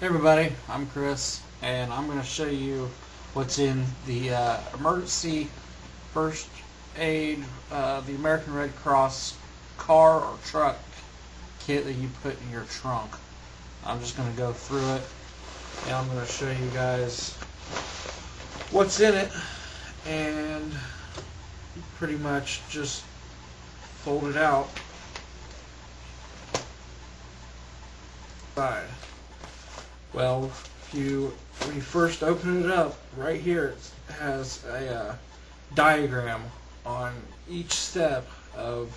Hey everybody, I'm Chris, and I'm going to show you what's in the emergency first aid, the American Red Cross car or truck kit that you put in your trunk. I'm just going to go through it, and I'm going to show you guys what's in it, and pretty much just fold it out. Side. Well, when you first open it up, right here it has a diagram on each step of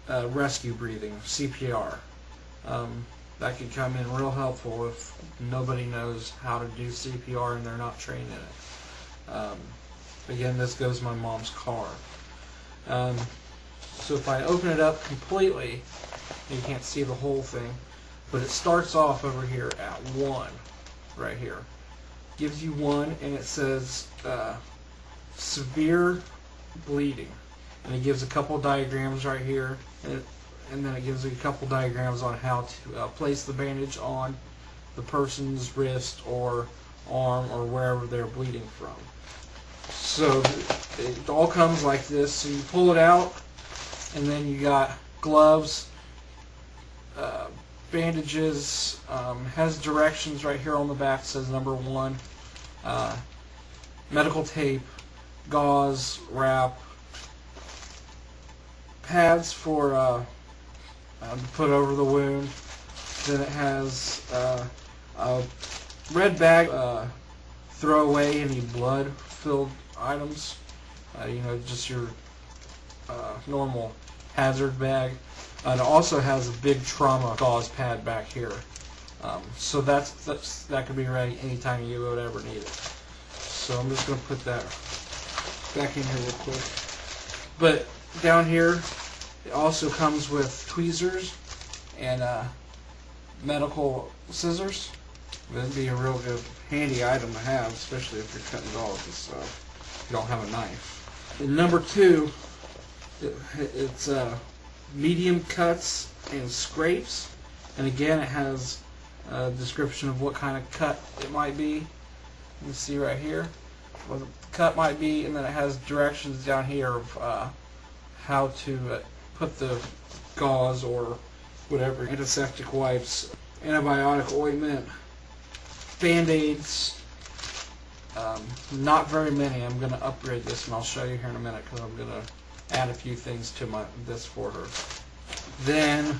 rescue breathing, CPR. That could come in real helpful if nobody knows how to do CPR and they're not trained in it. Again, this goes in my mom's car. So if I open it up completely, you can't see the whole thing. But it starts off over here at 1, right here. Gives you 1, and it says severe bleeding. And it gives a couple diagrams right here, and then it gives you a couple diagrams on how to place the bandage on the person's wrist or arm or wherever they're bleeding from. So it all comes like this. So you pull it out, and then you got gloves, bandages, has directions right here on the back, says number 1, medical tape, gauze, wrap, pads for to put over the wound. Then it has a red bag, throw away any blood-filled items, just your normal hazard bag. And it also has a big trauma gauze pad back here. So that could be ready anytime you would ever need it. So I'm just going to put that back in here real quick. But down here, it also comes with tweezers and medical scissors. That'd be a real good handy item to have, especially if you're cutting gauze and stuff. If you don't have a knife. And number 2, it's medium cuts and scrapes, and again it has a description of what kind of cut it might be. You can see right here what the cut might be, and then it has directions down here of how to put the gauze or whatever, antiseptic wipes, antibiotic ointment, band-aids. Not very many. I'm going to upgrade this, and I'll show you here in a minute because I'm going to add a few things to this for her. Then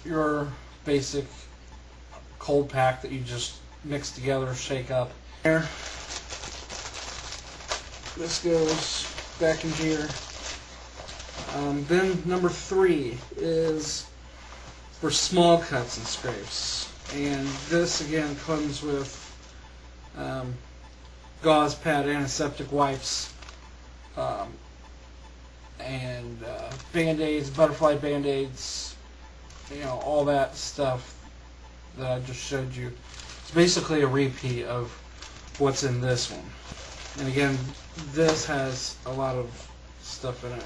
your basic cold pack that you just mix together, shake up. There. This goes back in here. Then number 3 is for small cuts and scrapes, and this again comes with gauze pad, antiseptic wipes, and band-aids, butterfly band-aids, all that stuff that I just showed you. It's basically a repeat of what's in this one. And again, this has a lot of stuff in it.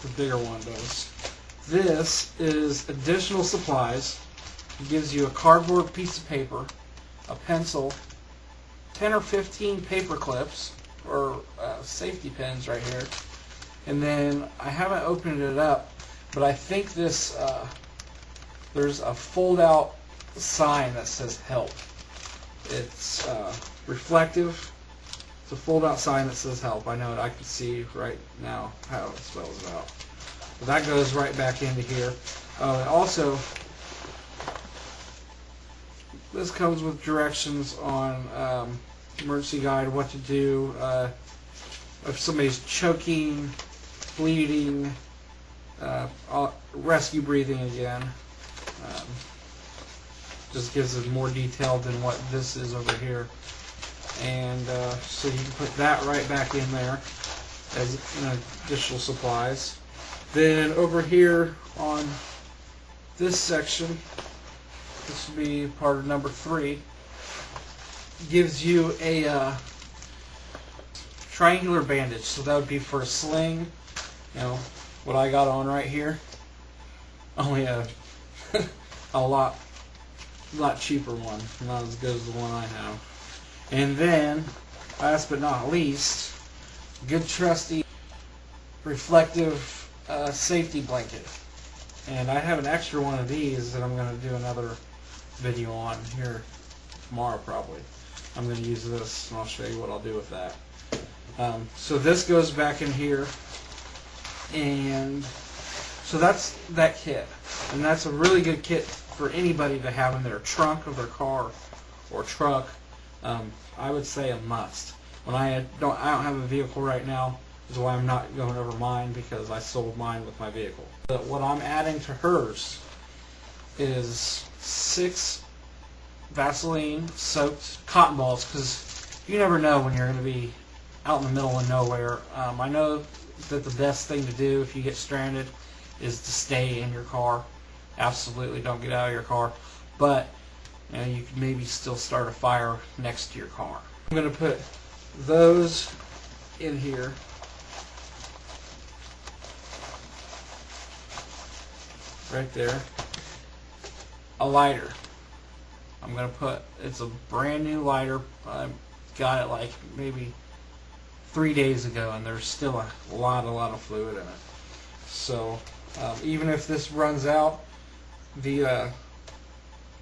The bigger one does. This is additional supplies. It gives you a cardboard piece of paper, a pencil, 10 or 15 paper clips, or safety pins right here. And then I haven't opened it up, but I think this there's a fold-out sign that says help. It's reflective. It's a fold-out sign that says help. I know it. I can see right now how it spells it out. But that goes right back into here. And also, this comes with directions on emergency guide, what to do if somebody's choking, bleeding, rescue breathing again. Just gives it more detail than what this is over here. And so you can put that right back in there as additional supplies. Then over here on this section, this will be part of number 3, gives you a triangular bandage. So that would be for a sling, what I got on right here. Only a a lot cheaper one, not as good as the one I have. And then, last but not least, good trusty reflective safety blanket. And I have an extra one of these that I'm going to do another video on here tomorrow probably. I'm going to use this and I'll show you what I'll do with that. So this goes back in here, and so that's that kit. And that's a really good kit for anybody to have in their trunk of their car or truck. I would say a must. When I don't have a vehicle right now, is why I'm not going over mine, because I sold mine with my vehicle. But what I'm adding to hers is 6 Vaseline soaked cotton balls, because you never know when you're going to be out in the middle of nowhere. I know that the best thing to do if you get stranded is to stay in your car. Absolutely don't get out of your car, but you know, you can maybe still start a fire next to your car. I'm going to put those in here. Right there. A lighter. I'm going to put, it's a brand new lighter. I got it like maybe 3 days ago, and there's still a lot of fluid in it. So even if this runs out, the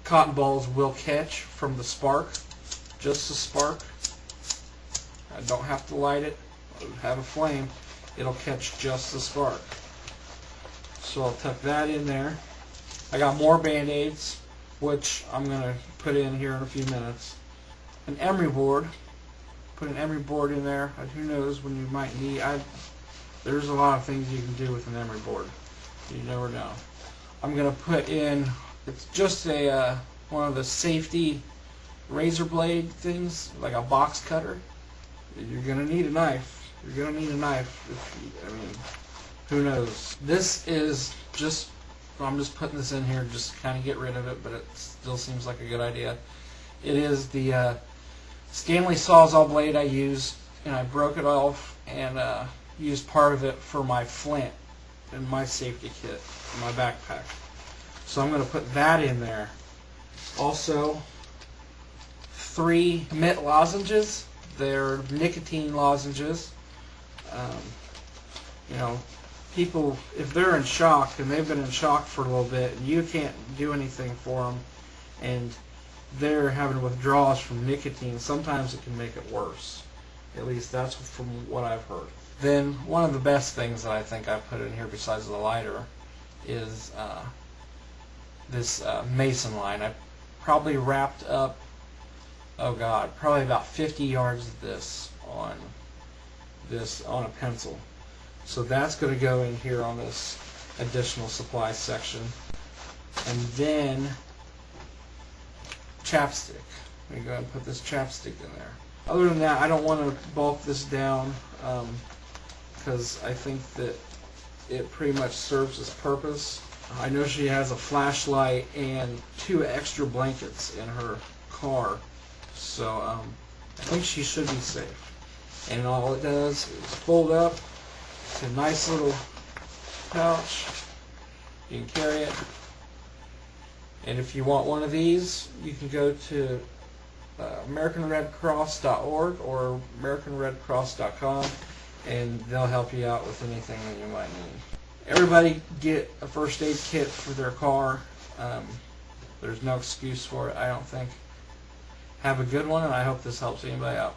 cotton balls will catch from the spark, just the spark. I don't have to light it, have a flame, it'll catch just the spark. So I'll tuck that in there. I got more Band-Aids, which I'm going to put in here in a few minutes. An emery board. Put an emery board in there. Who knows when you might need. There's a lot of things you can do with an emery board. You never know. I'm going to put in, it's just a one of the safety razor blade things, like a box cutter. You're going to need a knife. You're going to need a knife. I mean, who knows? This is just, I'm just putting this in here just to kind of get rid of it, but it still seems like a good idea. It is the Stanley Sawzall blade I use, and I broke it off and used part of it for my flint in my safety kit, in my backpack. So I'm going to put that in there. Also, 3 mint lozenges. They're nicotine lozenges. You know, people, if they're in shock, and they've been in shock for a little bit, and you can't do anything for them, and they're having withdrawals from nicotine, sometimes it can make it worse. At least that's from what I've heard. Then one of the best things that I think I put in here besides the lighter is this Mason line. I probably wrapped up, oh God, probably about 50 yards of this on a pencil. So that's going to go in here on this additional supply section. And then chapstick. Let me go ahead and put this chapstick in there. Other than that, I don't want to bulk this down because I think that it pretty much serves its purpose. I know she has a flashlight and 2 extra blankets in her car, so I think she should be safe. And all it does is fold up. It's a nice little pouch. You can carry it. And if you want one of these, you can go to AmericanRedCross.org or AmericanRedCross.com, and they'll help you out with anything that you might need. Everybody get a first aid kit for their car. There's no excuse for it, I don't think. Have a good one, and I hope this helps anybody out.